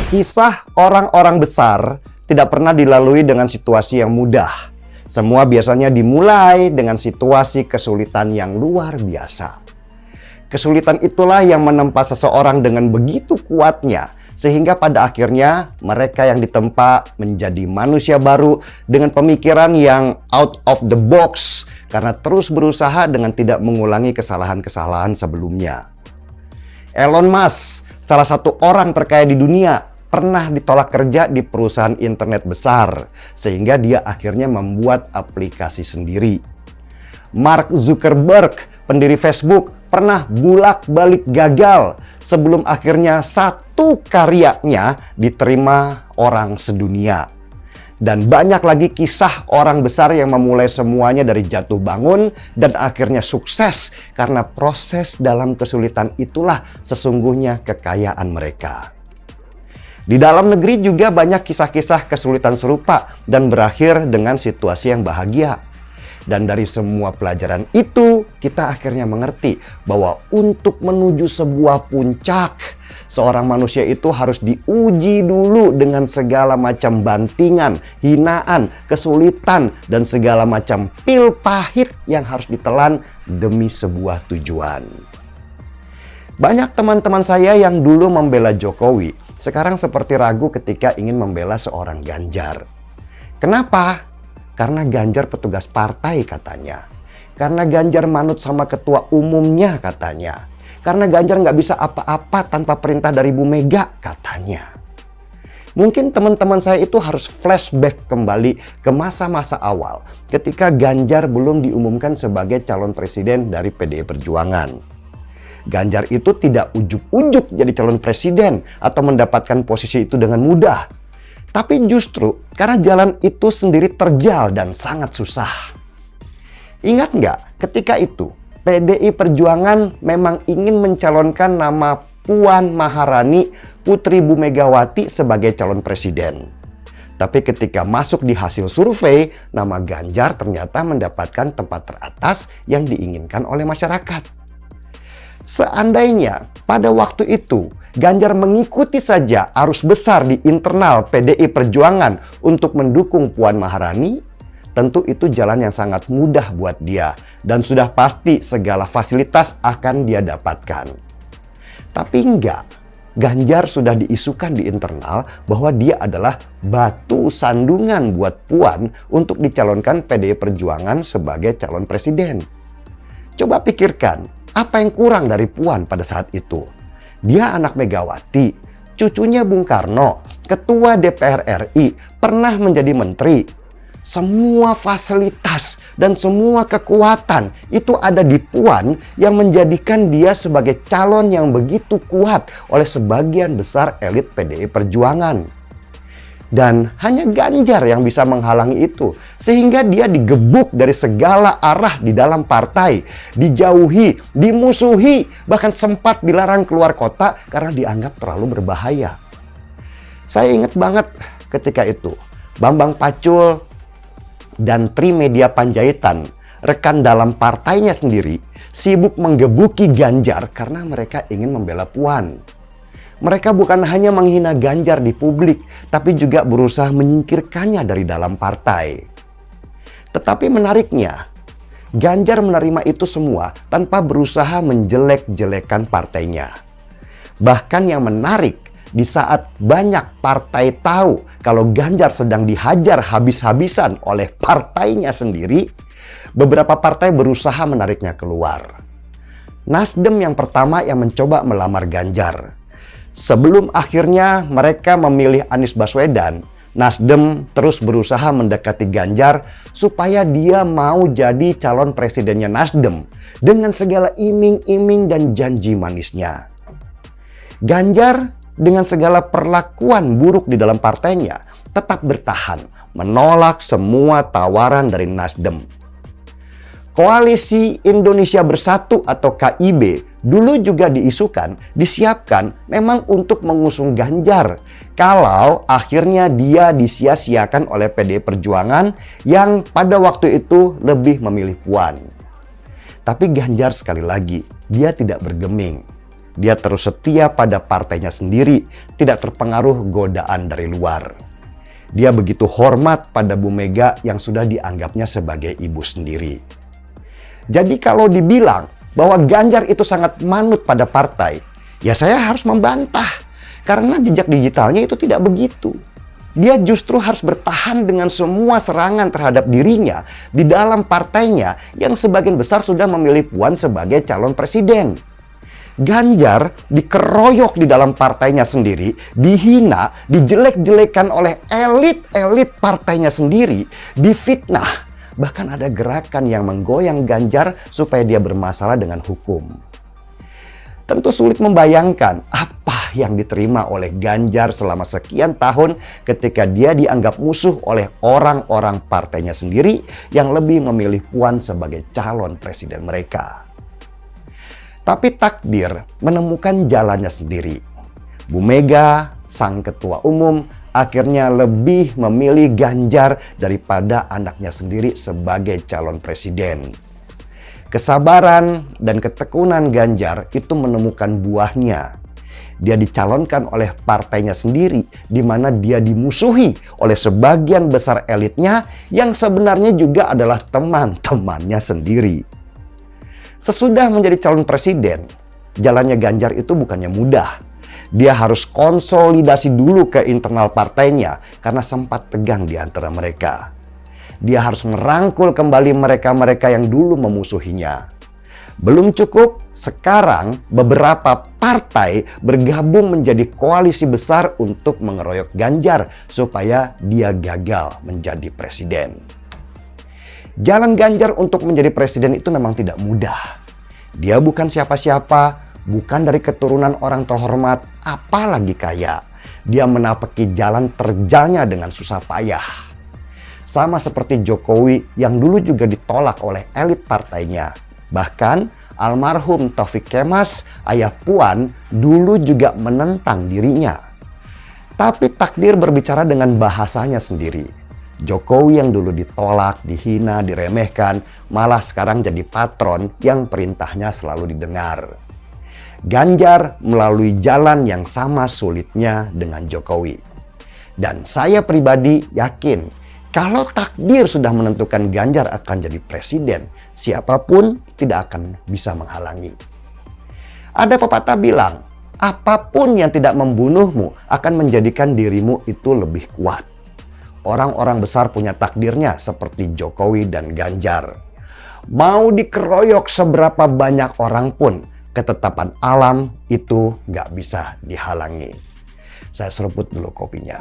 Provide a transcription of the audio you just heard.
Kisah orang-orang besar tidak pernah dilalui dengan situasi yang mudah. Semua biasanya dimulai dengan situasi kesulitan yang luar biasa. Kesulitan itulah yang menempa seseorang dengan begitu kuatnya, sehingga pada akhirnya mereka yang ditempa menjadi manusia baru dengan pemikiran yang out of the box, karena terus berusaha dengan tidak mengulangi kesalahan-kesalahan sebelumnya. Elon Musk, salah satu orang terkaya di dunia, pernah ditolak kerja di perusahaan internet besar, sehingga dia akhirnya membuat aplikasi sendiri. Mark Zuckerberg, pendiri Facebook, pernah bolak-balik gagal sebelum akhirnya satu karyanya diterima orang sedunia. Dan banyak lagi kisah orang besar yang memulai semuanya dari jatuh bangun dan akhirnya sukses karena proses dalam kesulitan itulah sesungguhnya kekayaan mereka. Di dalam negeri juga banyak kisah-kisah kesulitan serupa dan berakhir dengan situasi yang bahagia. Dan dari semua pelajaran itu, kita akhirnya mengerti bahwa untuk menuju sebuah puncak, seorang manusia itu harus diuji dulu dengan segala macam bantingan, hinaan, kesulitan, dan segala macam pil pahit yang harus ditelan demi sebuah tujuan. Banyak teman-teman saya yang dulu membela Jokowi, sekarang seperti ragu ketika ingin membela seorang Ganjar. Kenapa? Karena Ganjar petugas partai katanya. Karena Ganjar manut sama ketua umumnya katanya. Karena Ganjar nggak bisa apa-apa tanpa perintah dari Bu Mega katanya. Mungkin teman-teman saya itu harus flashback kembali ke masa-masa awal ketika Ganjar belum diumumkan sebagai calon presiden dari PDI Perjuangan. Ganjar itu tidak ujuk-ujuk jadi calon presiden atau mendapatkan posisi itu dengan mudah. Tapi justru karena jalan itu sendiri terjal dan sangat susah. Ingat nggak ketika itu PDI Perjuangan memang ingin mencalonkan nama Puan Maharani, putri Bu Megawati sebagai calon presiden. Tapi ketika masuk di hasil survei, nama Ganjar ternyata mendapatkan tempat teratas yang diinginkan oleh masyarakat. Seandainya pada waktu itu Ganjar mengikuti saja arus besar di internal PDI Perjuangan untuk mendukung Puan Maharani, tentu itu jalan yang sangat mudah buat dia dan sudah pasti segala fasilitas akan dia dapatkan. Tapi enggak, Ganjar sudah diisukan di internal bahwa dia adalah batu sandungan buat Puan untuk dicalonkan PDI Perjuangan sebagai calon presiden. Coba pikirkan, apa yang kurang dari Puan pada saat itu? Dia anak Megawati, cucunya Bung Karno, ketua DPR RI, pernah menjadi menteri. Semua fasilitas dan semua kekuatan itu ada di Puan yang menjadikan dia sebagai calon yang begitu kuat oleh sebagian besar elit PDI Perjuangan. Dan hanya Ganjar yang bisa menghalangi itu. Sehingga dia digebuk dari segala arah di dalam partai. Dijauhi, dimusuhi, bahkan sempat dilarang keluar kota karena dianggap terlalu berbahaya. Saya ingat banget ketika itu. Bambang Pacul dan Trimedia Panjaitan, rekan dalam partainya sendiri, sibuk menggebuki Ganjar karena mereka ingin membela Puan. Mereka bukan hanya menghina Ganjar di publik, tapi juga berusaha menyingkirkannya dari dalam partai. Tetapi menariknya, Ganjar menerima itu semua tanpa berusaha menjelek-jelekan partainya. Bahkan yang menarik, di saat banyak partai tahu kalau Ganjar sedang dihajar habis-habisan oleh partainya sendiri, beberapa partai berusaha menariknya keluar. Nasdem yang pertama yang mencoba melamar Ganjar. Sebelum akhirnya mereka memilih Anies Baswedan, Nasdem terus berusaha mendekati Ganjar supaya dia mau jadi calon presidennya Nasdem dengan segala iming-iming dan janji manisnya. Ganjar dengan segala perlakuan buruk di dalam partainya tetap bertahan, menolak semua tawaran dari Nasdem. Koalisi Indonesia Bersatu atau KIB dulu juga diisukan, disiapkan memang untuk mengusung Ganjar. Kalau akhirnya dia disia-siakan oleh PDI Perjuangan yang pada waktu itu lebih memilih Puan. Tapi Ganjar sekali lagi, dia tidak bergeming. Dia terus setia pada partainya sendiri, tidak terpengaruh godaan dari luar. Dia begitu hormat pada Bu Mega yang sudah dianggapnya sebagai ibu sendiri. Jadi kalau dibilang bahwa Ganjar itu sangat manut pada partai, ya saya harus membantah. Karena jejak digitalnya itu tidak begitu. Dia justru harus bertahan dengan semua serangan terhadap dirinya di dalam partainya yang sebagian besar sudah memilih Puan sebagai calon presiden. Ganjar dikeroyok di dalam partainya sendiri, dihina, dijelek-jelekan oleh elit-elit partainya sendiri, difitnah. Bahkan ada gerakan yang menggoyang Ganjar supaya dia bermasalah dengan hukum. Tentu sulit membayangkan apa yang diterima oleh Ganjar selama sekian tahun ketika dia dianggap musuh oleh orang-orang partainya sendiri yang lebih memilih Puan sebagai calon presiden mereka. Tapi takdir menemukan jalannya sendiri. Bu Mega, sang ketua umum, akhirnya lebih memilih Ganjar daripada anaknya sendiri sebagai calon presiden. Kesabaran dan ketekunan Ganjar itu menemukan buahnya. Dia dicalonkan oleh partainya sendiri, di mana dia dimusuhi oleh sebagian besar elitnya yang sebenarnya juga adalah teman-temannya sendiri. Sesudah menjadi calon presiden, jalannya Ganjar itu bukannya mudah. Dia harus konsolidasi dulu ke internal partainya karena sempat tegang di antara mereka. Dia harus merangkul kembali mereka-mereka yang dulu memusuhinya. Belum cukup, sekarang beberapa partai bergabung menjadi koalisi besar untuk mengeroyok Ganjar supaya dia gagal menjadi presiden. Jalan Ganjar untuk menjadi presiden itu memang tidak mudah. Dia bukan siapa-siapa, bukan dari keturunan orang terhormat, apalagi kaya. Dia menapaki jalan terjalnya dengan susah payah. Sama seperti Jokowi yang dulu juga ditolak oleh elit partainya. Bahkan almarhum Taufik Kemas, ayah Puan, dulu juga menentang dirinya. Tapi takdir berbicara dengan bahasanya sendiri. Jokowi yang dulu ditolak, dihina, diremehkan, malah sekarang jadi patron yang perintahnya selalu didengar. Ganjar melalui jalan yang sama sulitnya dengan Jokowi. Dan saya pribadi yakin, kalau takdir sudah menentukan Ganjar akan jadi presiden, siapapun tidak akan bisa menghalangi. Ada pepatah bilang, apapun yang tidak membunuhmu akan menjadikan dirimu itu lebih kuat. Orang-orang besar punya takdirnya seperti Jokowi dan Ganjar. Mau dikeroyok seberapa banyak orang pun, ketetapan alam itu nggak bisa dihalangi. Saya seruput dulu kopinya.